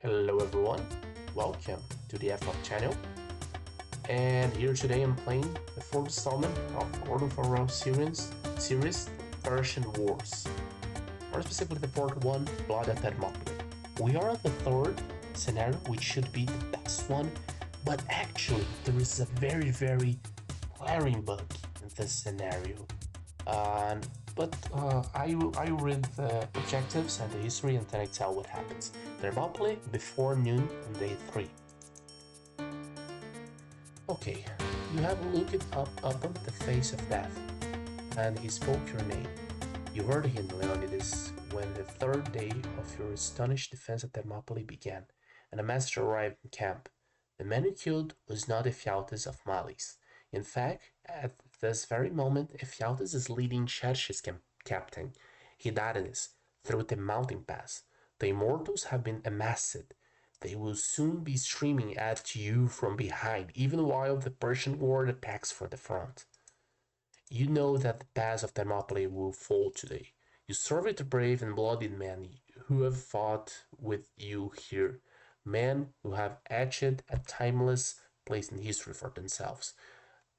Hello everyone, welcome to the FF channel. And here today I'm playing the fourth installment of Gordon Farrell's series Persian Wars. More specifically the fourth one, Blood at Thermopylae. We are at the third scenario, which should be the best one, but actually there is a very glaring bug in this scenario. I will read the objectives and the history and then I tell what happens. Thermopylae before noon on day 3. Okay, you have looked up upon the face of death, and he spoke your name. You heard him, Leonidas, when the third day of your astonished defense at Thermopylae began, and a message arrived in camp. The man you killed was not Ephialtes of Malice. In fact, at this very moment, Ephialtes is leading Xerxes' captain, Hydatides, through the mountain pass. The immortals have been amassed. They will soon be streaming at you from behind, even while the Persian guard attacks from the front. You know that the pass of Thermopylae will fall today. You survey the brave and bloody men who have fought with you here, men who have etched a timeless place in history for themselves.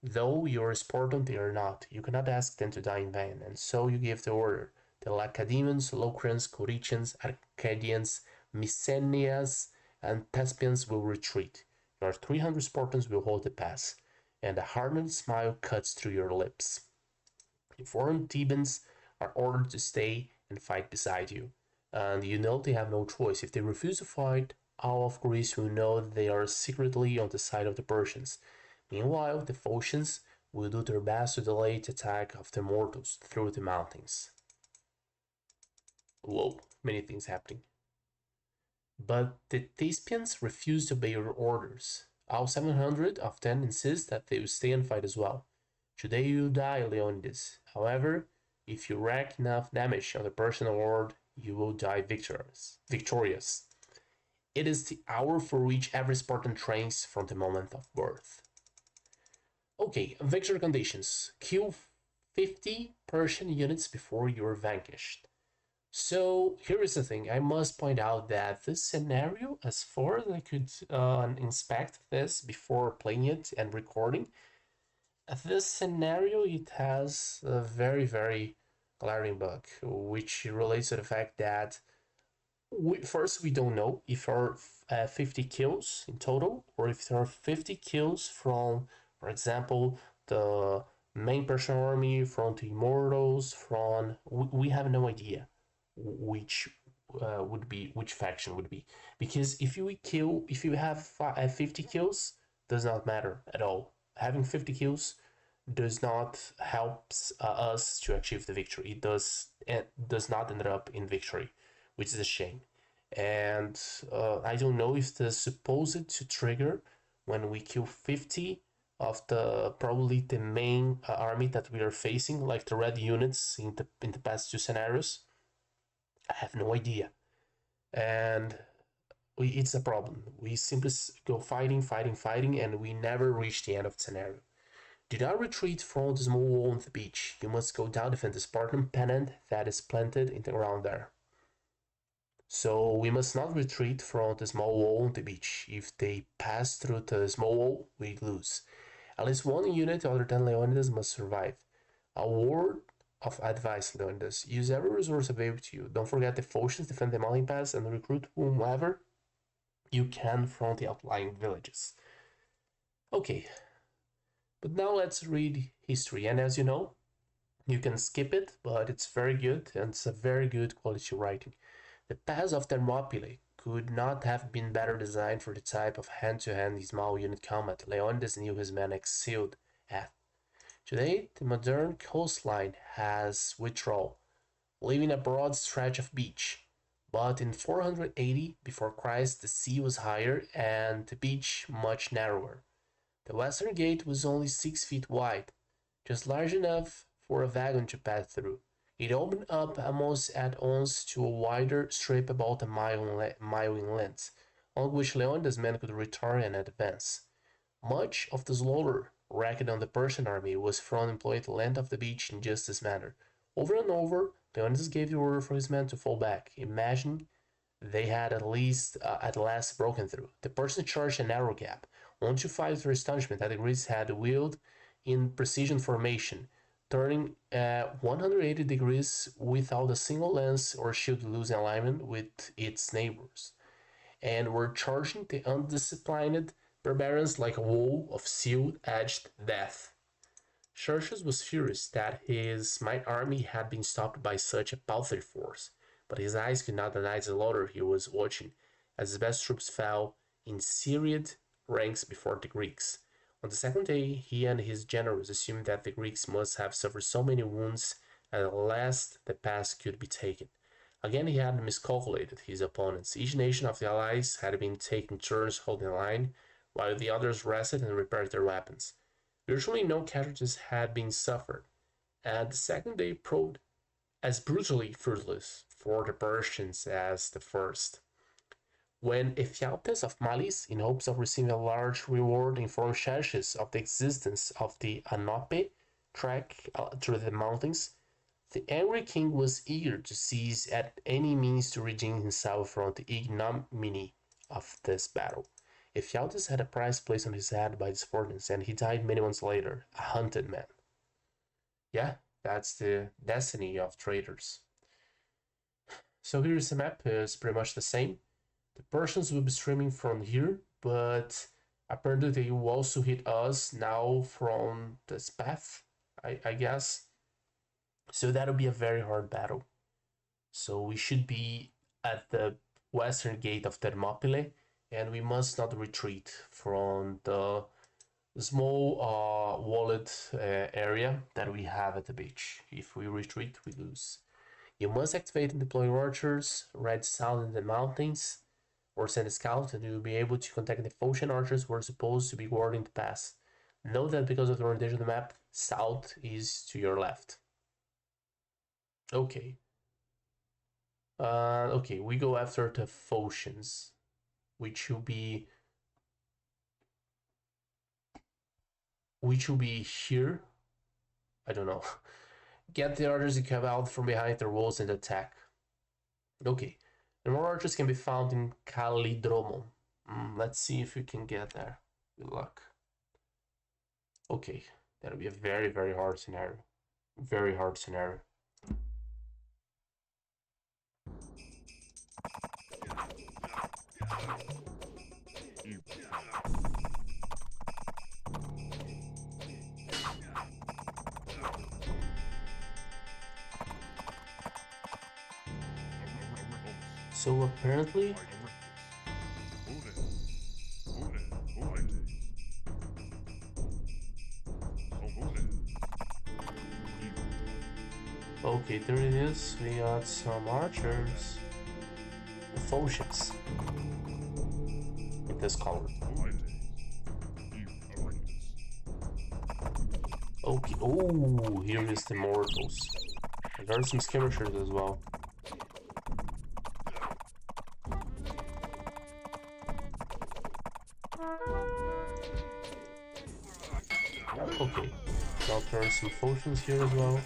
Though you are Spartan, they are not. You cannot ask them to die in vain, and so you give the order. The Lacedaemons, Locrians, Corinthians, Arcadians, Mycenaeans, and Thespians will retreat. Your 300 Spartans will hold the pass, and a hardened smile cuts through your lips. The foreign Thebans are ordered to stay and fight beside you, and you know they have no choice. If they refuse to fight, all of Greece will know that they are secretly on the side of the Persians. Meanwhile, the Phocians will do their best to delay the attack of the mortals through the mountains. Whoa, many things happening. But the Thespians refuse to obey your orders. All 700 of them insist that they will stay and fight as well. Today you die, Leonidas. However, if you wreak enough damage on the Persian horde, you will die victorious. It is the hour for which every Spartan trains from the moment of birth. Okay, victory conditions. Kill 50 Persian units before you're vanquished. So here is the thing, I must point out that this scenario, as far as I could inspect this before playing it and recording, this scenario, it has a very glaring bug, which relates to the fact that first we don't know if there are 50 kills in total, or if there are 50 kills from, for example, the main Persian army, from the immortals, we have no idea which faction would be, because if you have 50 kills, does not matter at all. Having 50 kills does not help us to achieve the victory. It does not end up in victory, which is a shame. And I don't know if the supposed to trigger when we kill 50 of probably the main army that we are facing, like the red units in the past two scenarios. I have no idea, and it's a problem. We simply go fighting, and we never reach the end of the scenario. Do not retreat from the small wall on the beach. You must go down defend the Spartan pennant that is planted in the ground there. So we must not retreat from the small wall on the beach. If they pass through the small wall, we lose. At least one unit other than Leonidas must survive. A word of advice, Leonidas. Use every resource available to you. Don't forget the Phocians defend the mountain pass and recruit whomever you can from the outlying villages. Okay, but now let's read history. And as you know, you can skip it, but it's very good and it's a very good quality writing. The pass of Thermopylae could not have been better designed for the type of hand-to-hand small unit combat Leonidas knew his men excelled at. Today, the modern coastline has withdrawal, leaving a broad stretch of beach. But in 480 before Christ, the sea was higher and the beach much narrower. The western gate was only 6 feet wide, just large enough for a wagon to pass through. It opened up almost at once to a wider strip about a mile in length, on which Leonidas' men could return and advance. Much of the slaughter wreaked on the Persian army was from employing the length of the beach in just this manner. Over and over, Leonidas gave the order for his men to fall back, imagining they had at last broken through. The Persians charged a narrow gap, 1-5 to their astonishment that the Greeks had wheeled in precision formation, turning 180 degrees without a single lance or shield losing alignment with its neighbors, and were charging the undisciplined barbarians like a wall of steel-edged death. Xerxes was furious that his mighty army had been stopped by such a paltry force, but his eyes could not deny the slaughter he was watching, as his best troops fell in serried ranks before the Greeks. On the second day, he and his generals assumed that the Greeks must have suffered so many wounds that at last the pass could be taken. Again, he had miscalculated his opponents. Each nation of the allies had been taking turns holding the line, while the others rested and repaired their weapons. Virtually no casualties had been suffered, and the second day proved as brutally fruitless for the Persians as the first. When Ephialtes of Malis, in hopes of receiving a large reward, informed Xerxes of the existence of the Anope track through the mountains, the angry king was eager to seize at any means to redeem himself from the ignominy of this battle. Ephialtes had a price placed on his head by his fortunes, and he died many months later, a hunted man. Yeah, that's the destiny of traitors. So here's the map, it's pretty much the same. The Persians will be streaming from here, but apparently they will also hit us now from this path, I guess. So that'll be a very hard battle. So we should be at the western gate of Thermopylae, and we must not retreat from the small walled area that we have at the beach. If we retreat, we lose. You must activate and deploy archers, red sound in the mountains, or send a scout, and you will be able to contact the Phocian archers who are supposed to be guarding the pass. Note that because of the orientation of the map, south is to your left. Okay. Okay, we go after the Phocians, which will be here. I don't know. Get the archers to come out from behind their walls and attack. Okay. The more archers can be found in Kallidromo. Let's see if we can get there. Good luck. Okay, that'll be a very, very hard scenario. Very hard scenario. So apparently okay, there it is. We got some archers. The Phocians. In this color. Okay, oh, here is the mortals. And there are some skirmishers as well. Okay, now there are some Phocians here as well.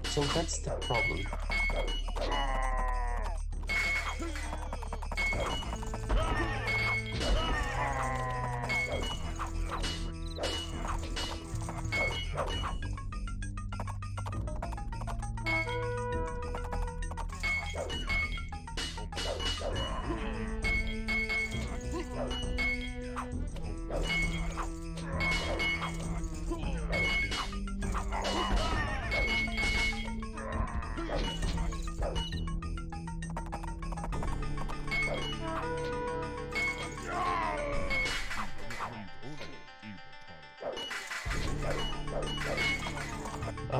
So that's the problem.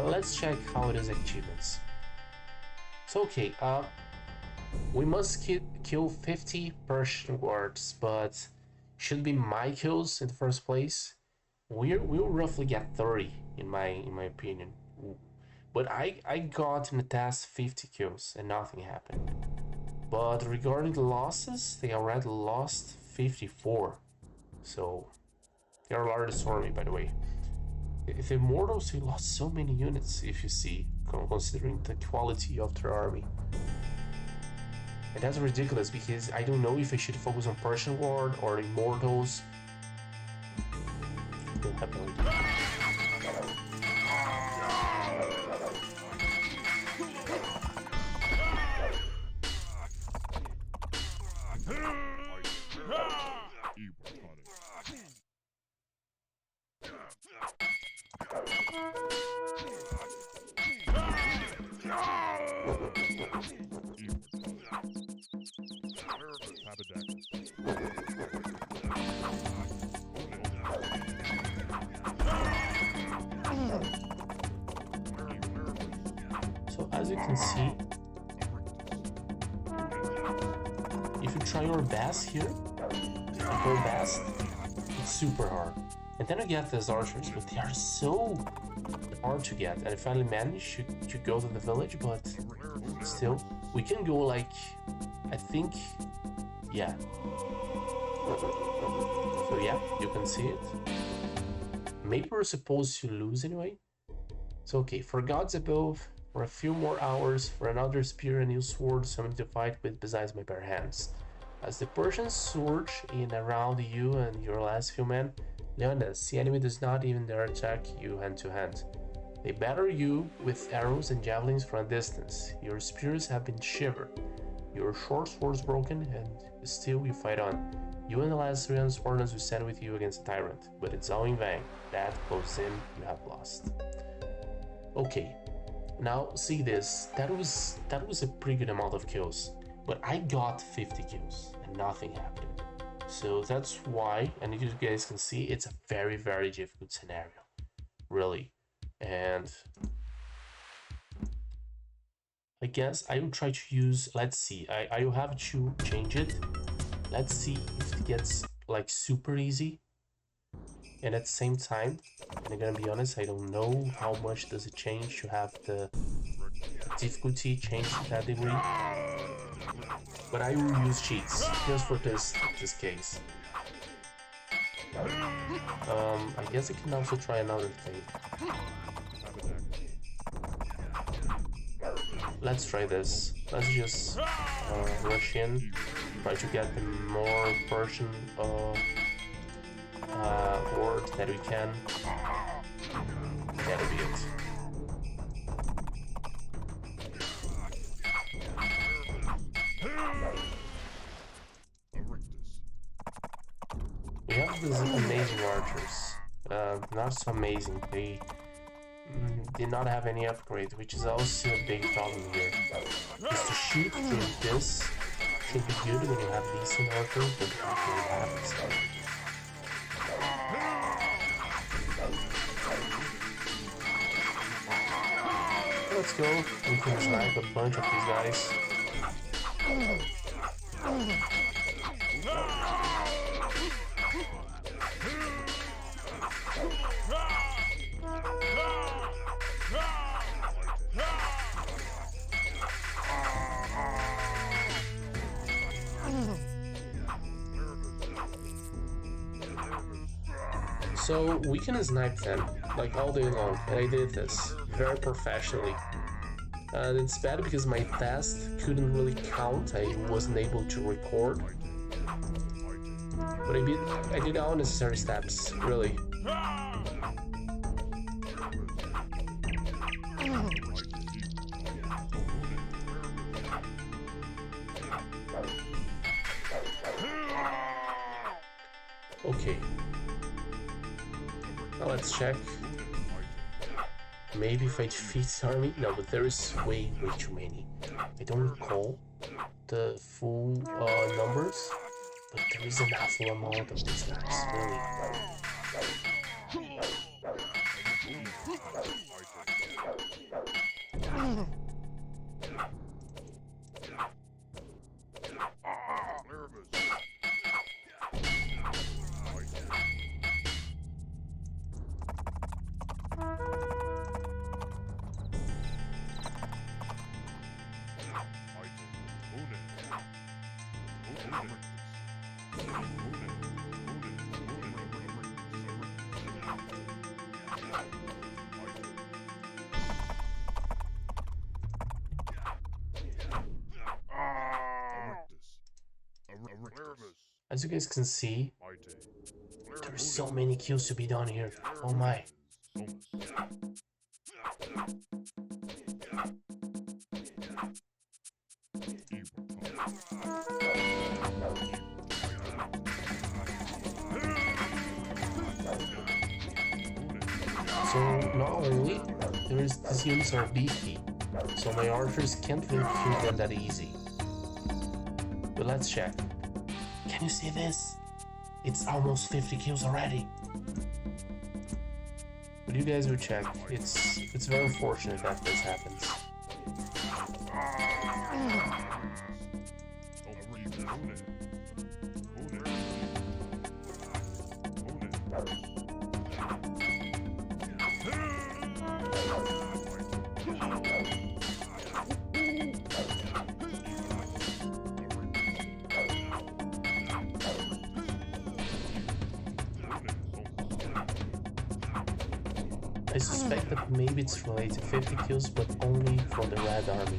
Let's check how it is achievements. So okay, we must kill 50 Persian guards, but should be my kills in the first place. We'll roughly get 30 in my opinion. But I got in the task 50 kills and nothing happened. But regarding the losses, they already lost 54. So they are largest army, by the way. The Immortals, they lost so many units, if you see, considering the quality of their army. And that's ridiculous, because I don't know if I should focus on Persian Ward or Immortals. I don't have no idea. So as you can see, if you try your best here, your best, it's super hard. And then you get these archers, but they are so hard to get. And I finally managed to go to the village, but still, we can go like, I think, yeah. So yeah, you can see it. Maybe we're supposed to lose anyway. So okay, for gods above, for a few more hours, for another spear and new sword, something to fight with besides my bare hands. As the Persians surge in around you and your last few men, Leonidas, the enemy does not even dare attack you hand to hand. They batter you with arrows and javelins from a distance. Your spears have been shivered, your short swords broken, and still you fight on. You and the last 300 Spartans will stand with you against a tyrant, but it's all in vain. That close in, you have lost. Okay, now see this. That was a pretty good amount of kills, but I got 50 kills and nothing happened. So that's why, and as you guys can see, it's a very, very difficult scenario, really. And I guess I will try to use, let's see, I will have to change it. Let's see if it gets like super easy. And at the same time, and I'm gonna be honest, I don't know how much does it change to have the difficulty change to that degree. But I will use cheats just for this case. I guess I can also try another thing. Let's try this. Let's just rush in, try to get the more Persian word that we can. That'll be it. We have these amazing archers. Not so amazing. They did not have any upgrade, which is also a big problem here. Just to shoot through this should be good when you have decent archers, but you don't really have this stuff. Let's go. We can snipe a bunch of these guys. So we can snipe them like all day long, and I did this very professionally. And it's bad because my test couldn't really count, I wasn't able to record. But I did all necessary steps, really. Okay. Now let's check. Maybe if I defeat this army? No, but there is way too many. I don't recall the full numbers, but there is an awful amount of these guys, really. As you guys can see, there's so many kills to be done here. Oh my. So not only these units are beefy, so my archers can't really kill them that easy. But let's check. Can you see this? It's almost 50 kills already. But you guys will check. It's very unfortunate that this happens. I suspect that maybe it's related to 50 kills, but only from the Red Army.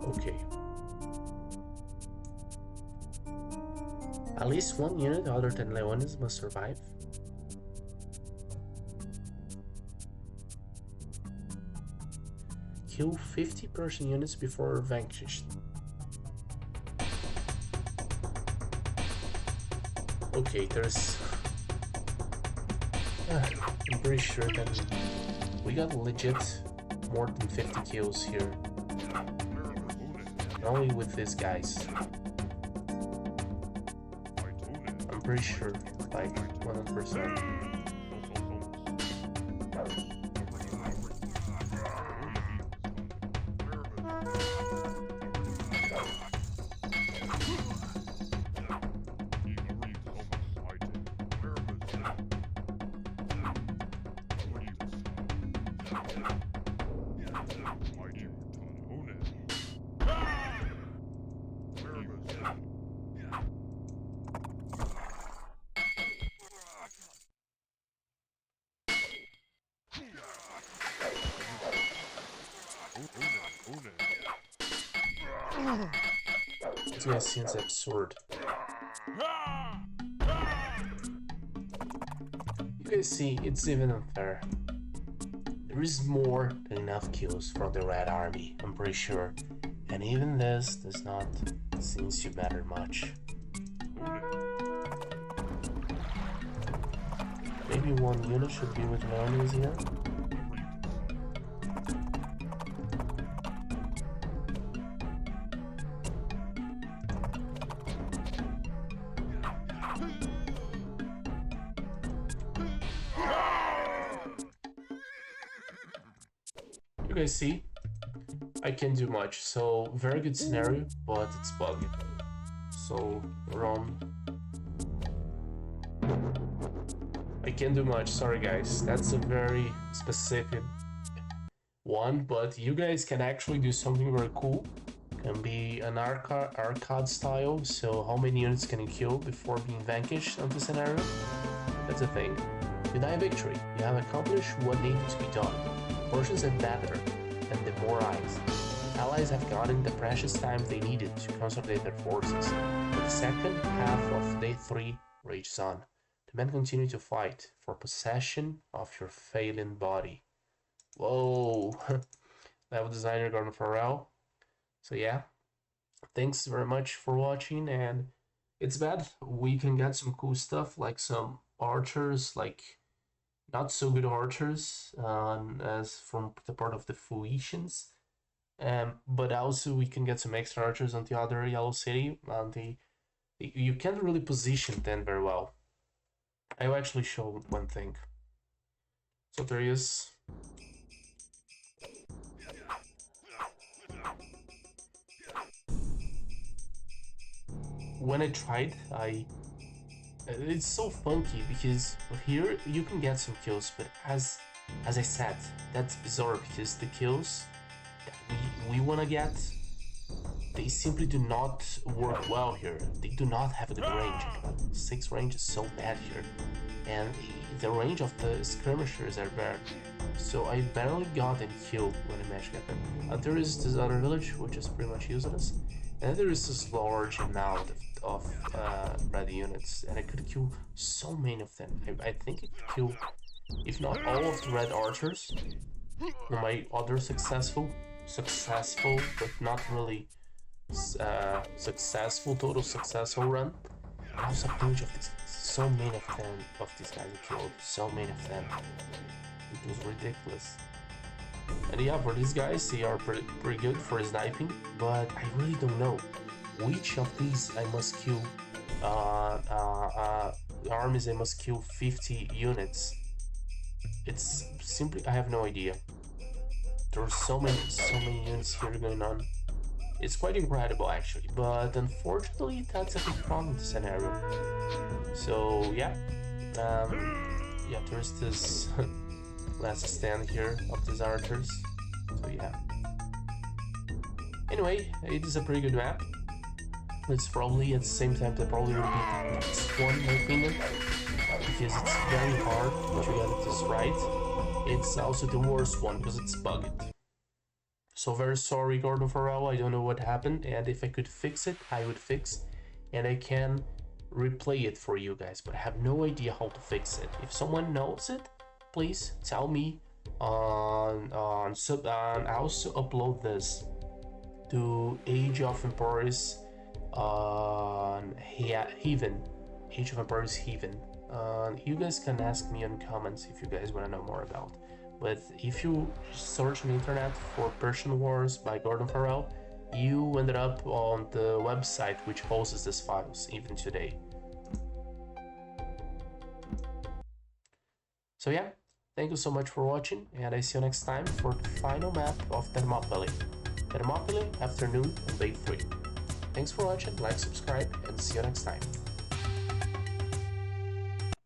Okay. At least one unit other than Leones must survive. Kill 50 Persian units before vanquished. Okay, there's... I'm pretty sure that we got legit more than 50 kills here. Only with these guys. I'm pretty sure, like 100%. This guy seems absurd. You guys see, it's even unfair. There is more than enough kills from the Red Army, I'm pretty sure. And even this does not seem to matter much. Maybe one unit should be with Leones here. You guys see, I can't do much, so very good scenario, but it's bugged. So run. I can't do much, sorry guys, that's a very specific one, but you guys can actually do something very cool. Can be an arcade style, so how many units can you kill before being vanquished on this scenario? That's the thing. You die victory, you have accomplished what needed to be done. Persians are better and demoralized. Allies have gotten the precious time they needed to consolidate their forces. But the second half of day 3 rages on. The men continue to fight for possession of your failing body. Whoa! Level designer Gordon Farrell. So yeah, thanks very much for watching, and it's bad. We can get some cool stuff like some archers, like not so good archers as from the part of the Phoenicians, but also we can get some extra archers on the other yellow city. You can't really position them very well. I will actually show one thing. So there is. When I tried, it's so funky because here you can get some kills, but as I said, that's bizarre because the kills that we wanna get, they simply do not work well here. They do not have a good range. 6 range is so bad here, and the range of the skirmishers are bad. So I barely got any kill when I managed to get them. There is this other village which is pretty much useless, and there is this large amount of red units, and I could kill so many of them. I think I could kill, if not all of the red archers, on my other successful, but not really total successful run. I was a bunch of these, so many of these guys I killed, so many of them. It was ridiculous. And yeah, for these guys, they are pretty good for sniping, but I really don't know which of these I must kill. Armies I must kill 50 units. It's simply, I have no idea. There are so many units here going on. It's quite incredible actually, but unfortunately that's a big problem in the scenario. So yeah, yeah, there's this last stand here of these archers. So yeah. Anyway, it is a pretty good map. It's probably at the same time that probably will be the next one in my opinion, because it's very hard to get this right. It's also the worst one because it's bugged. So very sorry, Gordon Farrell, I don't know what happened, and if I could fix it, I would fix, and I can replay it for you guys, but I have no idea how to fix it. If someone knows it, please tell me and also upload this to Age of Empires Heaven. Age of Empires Heaven. You guys can ask me in comments if you guys want to know more about. But if you search on the internet for Persian Wars by Gordon Farrell, you ended up on the website which hosts these files even today. So yeah, thank you so much for watching, and I see you next time for the final map of Thermopylae. Thermopylae Afternoon on Day 3. Thanks for watching, like, subscribe, and see you next time.